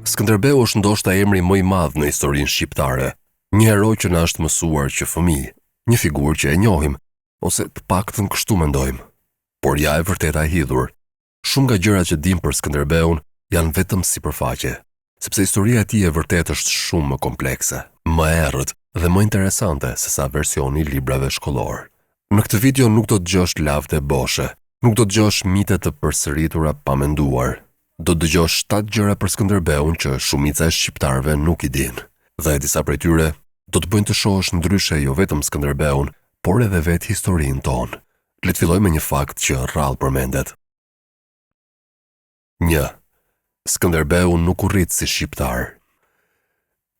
Skënderbeu është ndoshta emri më i madh në historinë shqiptare, një hero që na është mësuar që fëmijë, një figurë që e njohim, ose të paktën kështu mendojmë. Por ja e vërteta e hidhur. Shumë nga gjërat që dim për Skënderbeun janë vetëm sipërfaqe, sepse historia e tij e vërtetë është shumë më komplekse, më e errët dhe më interesante se sa versioni i librave shkollor. Në këtë video nuk do të dëgjosh lavde boshe, nuk do të dëgjosh mite të përsëritura pa menduar. Do të dëgjosh 7 gjëra për Skënderbeun që shumica e shqiptarëve nuk i dinë. Dhe disa prej tyre do të bëjnë të shohësh ndryshe jo vetëm Skënderbeun, por edhe vetë historinë tonë. Le të filloj me një fakt që rrallë përmendet. 1. Skënderbeu nuk u rrit si shqiptar.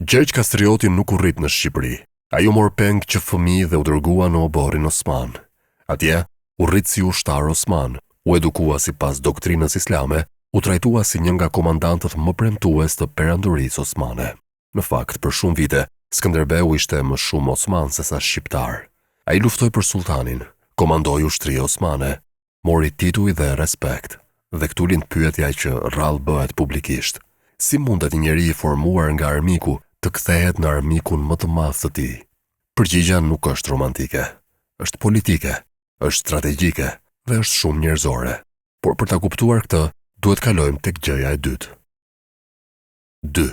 Gjergj Kastrioti nuk u rrit në Shqipëri. Ai u mor peng që fëmijë dhe u dërgua në oborin Osman. Atje u rrit si ushtar Osman, u edukua sipas doktrinës islame, u trajtua si një nga komandantët më premtues të perandorisë osmane. Në fakt, për shumë vite, Skënderbeu ishte më shumë osman se sa shqiptar. Ai luftoi për sultanin, komandoi ushtria osmane, mori tituj dhe respekt. Dhe këtu lind pyetja që rrallë bëhet publikisht. Si mundet një njeri i formuar nga armiku të kthehet në armikun më të madh të tij? Përgjigjja nuk është romantike, është politike, është strategjike dhe është shumë njerëzore. Por për ta kuptuar këtë, duhet kalojmë tek gjëja e dytë. 2.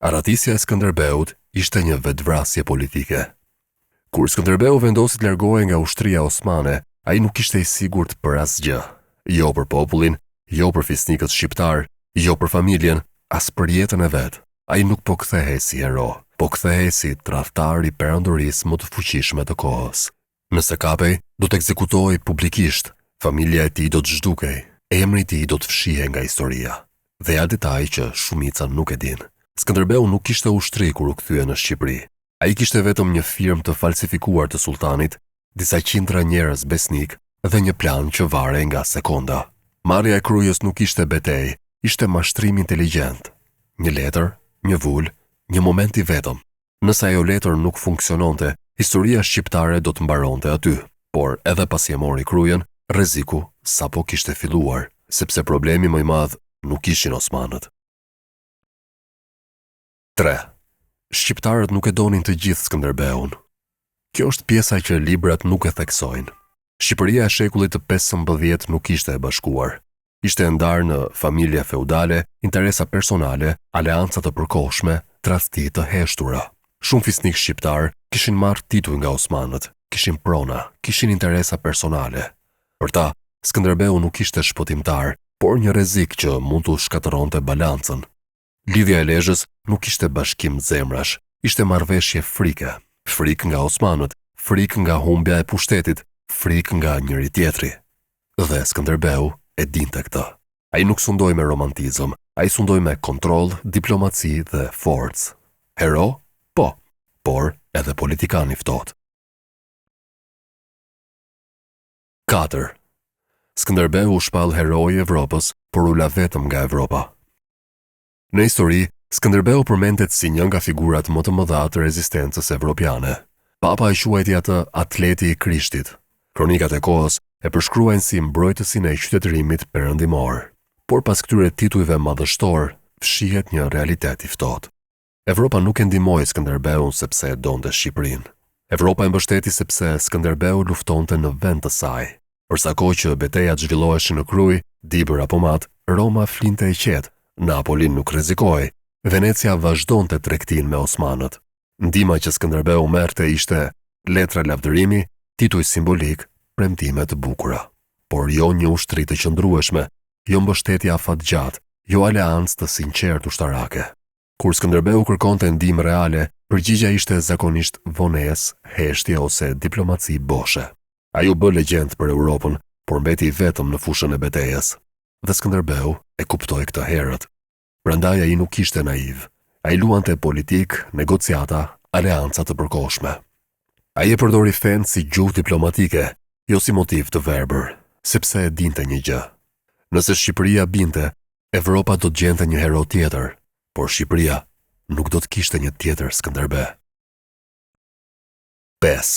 Arratisja e Skënderbeut ishte një vetvrasje politike. Kur Skënderbeu vendosi të largohej nga ushtria osmane, ai nuk ishte i sigurt për asgjë. Jo për popullin, jo për fisnikët shqiptar, jo për familjen, as për jetën e vet. Ai nuk po kthehej si hero, po kthehej si tradhtar i perandorisë më të fuqishme të kohës. Nëse kapej, do të ekzekutohej publikisht, familja e tij do të zhdukej, emri i tij do të fshihej nga historia. Dhe ja detaj që shumica nuk e din. Skënderbeu nuk kishte ushtri kur u kthye në Shqipëri. Ai kishte vetëm një firmë të falsifikuar të sultanit, disa qindra njerëz besnik dhe një plan që varej nga sekonda. Marrja e krujës nuk ishte betejë, ishte mashtrim inteligjent. Një letër, një vul, një moment i vetëm. Nëse ajo letër nuk funksiononte, historia shqiptare do të mbaronte aty. Por edhe pasi e mori krujën, rreziku sapo kishte filluar, sepse problemi më i madh nuk ishin osmanët. 3. Shqiptarët nuk e donin të gjithë Skënderbeun. Kjo është pjesa që librat nuk e theksojnë. Shqipëria e shekullit të 15 nuk ishte e bashkuar. Ishte ndarë në familje feudale, interesa personale, aleanca të përkohshme, tradhti të heshtura. Shumë fisnik shqiptar kishin marrë tituj nga osmanët, kishin prona, kishin interesa personale. Për ta, Skënderbeu nuk ishte shpëtimtar, por një rrezik që mund të shkatëronte balancën. Lidhja e Lezhës nuk ishte bashkim zemrash, ishte marrëveshje frike. Frikë nga osmanët, frikë nga humbja e pushtetit, frikë nga njëri tjetri. Dhe Skënderbeu e dinte këtë. Ai nuk sundoi me romantizëm, ai sundoi me kontroll, diplomaci dhe forcë. Hero? Po, por edhe politikan i ftohtë. 4. Skënderbeu u shpall heroi i Evropës, por u la vetëm nga Evropa. Në histori, Skënderbeu përmendet si një nga figurat më të mëdha të rezistencës evropiane. Papa e quajti atë atleti i Krishtit. Kronikat e kohës e përshkruajnë si mbrojtësin e qytetërimit perëndimor. Por pas këtyre titujve madhështor, fshihet një realitet i ftohtë. Evropa nuk e ndihmoi Skënderbeun sepse e donte Shqipërinë. Evropa e mbështeti sepse Skënderbeu luftonte në vend të saj. Për sa kohë që betejat zhvilloheshin në Kruj, Dibër apo Mat, Roma flinte e qetë, Napoli nuk rrezikoi, Venecia vazhdonte tregtinë me osmanët. Ndihma që Skënderbeu merrte ishte letra lavdërimi, tituj simbolik, premtime të bukura. Por jo një ushtri të qëndrueshme, jo mbështetje afatgjatë, jo aleancë të sinqertë ushtarake. Kur Skënderbeu kërkonte ndihmë reale, përgjigjja ishte zakonisht vonesë, heshtje ose diplomaci boshe. Ai u bë legjend për Europën, por mbeti i vetëm në fushën e betejës. Dhe Skënderbeu e kuptoi këtë herët. Prandaj ai nuk ishte naiv. Ai luante politik, negociata, aleanca të përkohshme. Ai e përdori fen si gjuhë diplomatike, jo si motiv të verbër, sepse e dinte një gjë. Nëse Shqipëria binte, Evropa do të gjente një hero tjetër, por Shqipëria nuk do të kishte një tjetër Skënderbe. 5.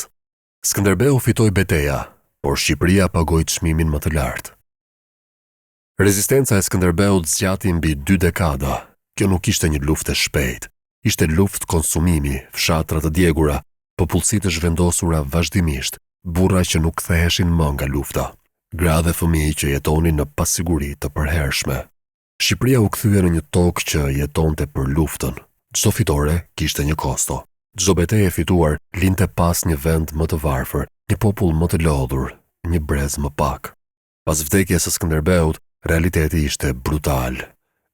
Skënderbeu fitoi beteja, por Shqipëria pagoi çmimin më të lartë. Rezistenca e Skënderbeut zgjati mbi 2 dekada. Kjo nuk ishte një luftë e shpejtë, ishte luftë konsumimi, fshatra të djegura, popullsi të zhvendosura vazhdimisht, burra që nuk ktheheshin më nga lufta, gra dhe fëmijë që jetonin në pasiguri të përhershme. Shqipëria u kthye në një tokë që jetonte për luftën. Çdo fitore kishte një kosto. Çdo betejë e fituar linte pas një vend më të varfër, një popull më të lodhur, një brez më pak. Pas vdekjes së Skënderbeut, realiteti ishte brutal.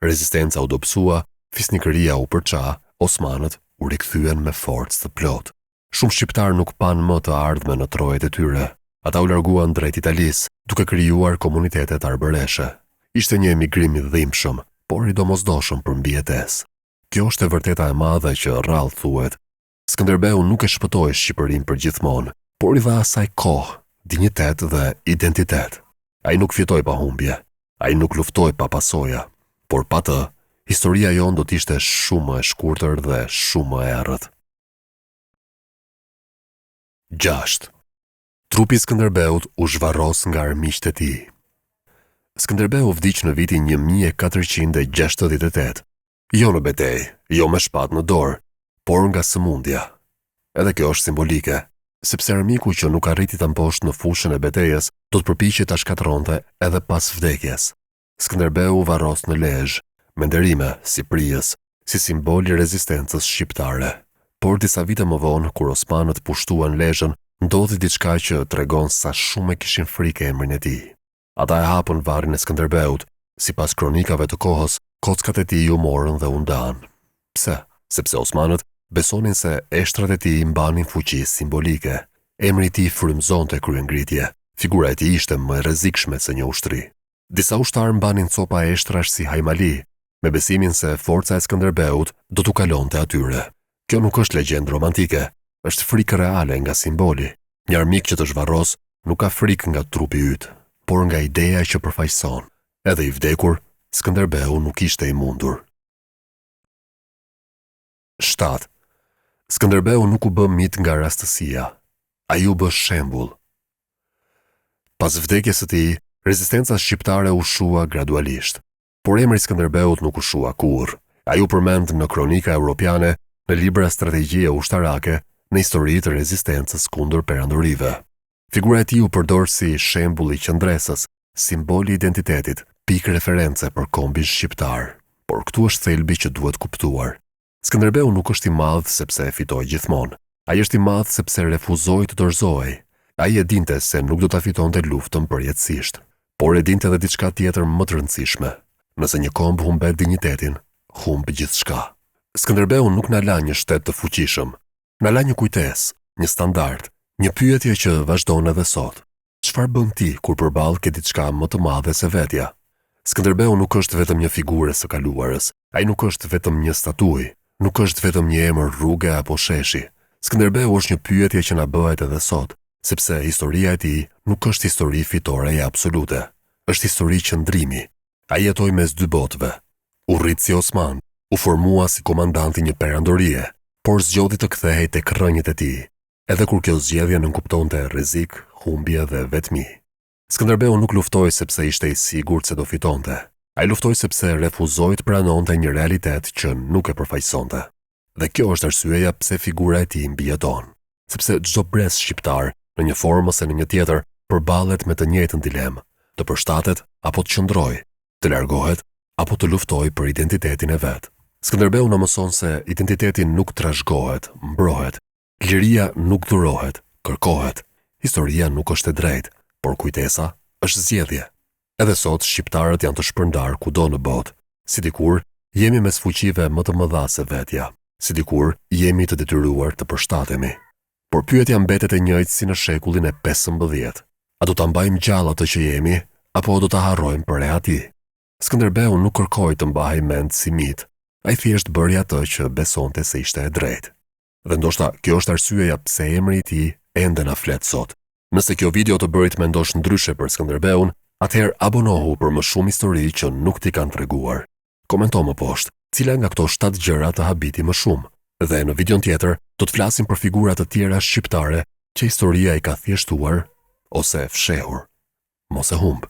Rezistenca u dobësua, fisnikëria u përça, osmanët u rikthyen me forcë të plotë. Shumë shqiptar nuk panë më të ardhme në trojet e tyre. Ata u larguan drejt Italisë, duke krijuar komunitetet arbëreshe. Ishte një emigrim i dhimbshëm, por i domosdoshëm për mbijetesë. Kjo është e vërteta e madhe që rrallë thuhet. Skënderbeu nuk e shpëtoi Shqipërinë përgjithmonë, por i dha asaj kohë, dinjitet dhe identitet. Ai nuk fitoi pa humbje, ai nuk luftoi pa pasoja, por pa të, historia jonë do t'ishte shumë më e shkurtër dhe shumë më e errët. 6. Trupi Skënderbeut u zhvarros nga armiqtë e tij. Skënderbeu vdiq në vitin 1468, jo në betejë, jo me shpatë në dorë, por nga sëmundja. Edhe kjo është simbolike, sepse armiku që nuk arriti ta mposhtë në fushën e betejës, do të përpiqej ta shkatërronte edhe pas vdekjes. Skënderbeu varros në Lezhë, me nderime si prijës, si simbol i rezistencës shqiptare. Por disa vite më vonë, kur osmanët pushtuan Lezhën, ndodhi diçka që tregon sa shumë e kishin frikë emrin e tij. Ata e hapën varrin e Skënderbeut, sipas kronikave të kohës, kockat e tij u morën dhe u ndanë. Pse? Sepse osmanët besonin se eshtrat e tij mbanin fuqi simbolike. Emri i tij frymëzonte kryengritje. Figura e tij ishte më e rrezikshme se një ushtri. Disa ushtarë mbanin copa eshtrash si Hajmali, me besimin se forca e Skënderbeut do t'u kalonte atyre. Kjo nuk është legjendë romantike, është frikë reale nga simboli. Një armik që të zhvarros nuk ka frikë nga trupi yt, por nga ideja që përfaqëson. Edhe i vdekur, Skënderbeu nuk ishte i mundur. 7. Skënderbeu nuk u bë mit nga rastësia. Ai u bë shembull. Pas vdekjes së tij, rezistenca shqiptare u shua gradualisht. Por emri Skënderbeut nuk u shua kurrë. Ai u përmend në kronika europiane, në libra strategjie ushtarake, në histori të rezistencës kundër perandorive. Figura e tij u përdor si shembull i qendresës, simboli i identitetit, pikë reference për kombin shqiptar. Por këtu është thelbi që duhet kuptuar. Skënderbeu nuk është i madh sepse e fitoi gjithmonë. Ai është i madh sepse refuzoi të dorëzohej. Ai e dinte se nuk do ta fitonte luftën përjetësisht, por e dinte edhe diçka tjetër më të rëndësishme. Nëse një komb humbet dinjitetin, humb gjithçka. Skënderbeu nuk na la një shtet të fuqishëm, na la një kujtesë, një standard, një pyetje që vazhdon edhe sot. Çfarë bën ti kur përballë ke diçka më të madhe se vetja? Skënderbeu nuk është vetëm një figurë së kaluarës, ai nuk është vetëm një statuj, nuk është vetëm një emër rruge apo sheshi. Skënderbeu është një pyetje që na bëhet edhe sot, sepse historia e tij nuk është histori fitore e absolute, është histori qëndrimi. Ai jetoi mes dy botëve. U rrit si osman, u formua si komandanti një perandorie, por zgjodhi të kthehej tek rrënjët e tij, edhe kur kjo zgjedhje nënkuptonte rrezik, humbje dhe vetmi. Skënderbeu nuk luftoi sepse ishte i sigurt se do fitonte. Ai luftoi sepse refuzoi të pranonte një realitet që nuk e përfaqësonte. Dhe kjo është arsyeja pse figura e tij mbijeton, sepse çdo brez shqiptar, në një formë ose në një tjetër, përballet me të njëjtën dilemë, të përshtatet apo të qëndrojë, të largohet apo të luftojë për identitetin e vet. Skënderbeu na mëson se identiteti nuk trashëgohet, mbrohet. Liria nuk dhurohet, kërkohet. Historia nuk është e drejtë, por kujtesa është zgjedhje. Edhe sot shqiptarët janë të shpërndar kudo në botë. Si dikur, jemi mes fuqive më të mëdha se vetja. Si dikur, jemi të detyruar të përshtatemi. Por pyetja mbetet e njëjtë si në shekullin e 15. A do ta mbajmë gjallë atë që jemi, apo do ta harrojmë për rehati? Skënderbeu nuk kërkoi të mbahej mend si mit. Ai thjesht bëri atë që besonte se ishte e drejtë. Dhe ndoshta kjo është arsyeja pse emri i tij ende na flet sot. Nëse kjo video të bëri të mendosh ndryshe për Skënderbeun, atëherë abonohu për më shumë histori që nuk t'i kanë treguar. Komento më poshtë, cila nga këto 7 gjëra të habiti më shumë. Dhe në videon tjetër do të flasim për figura të tjera shqiptare që historia i ka thjeshtuar ose fshehur. Mos e humb.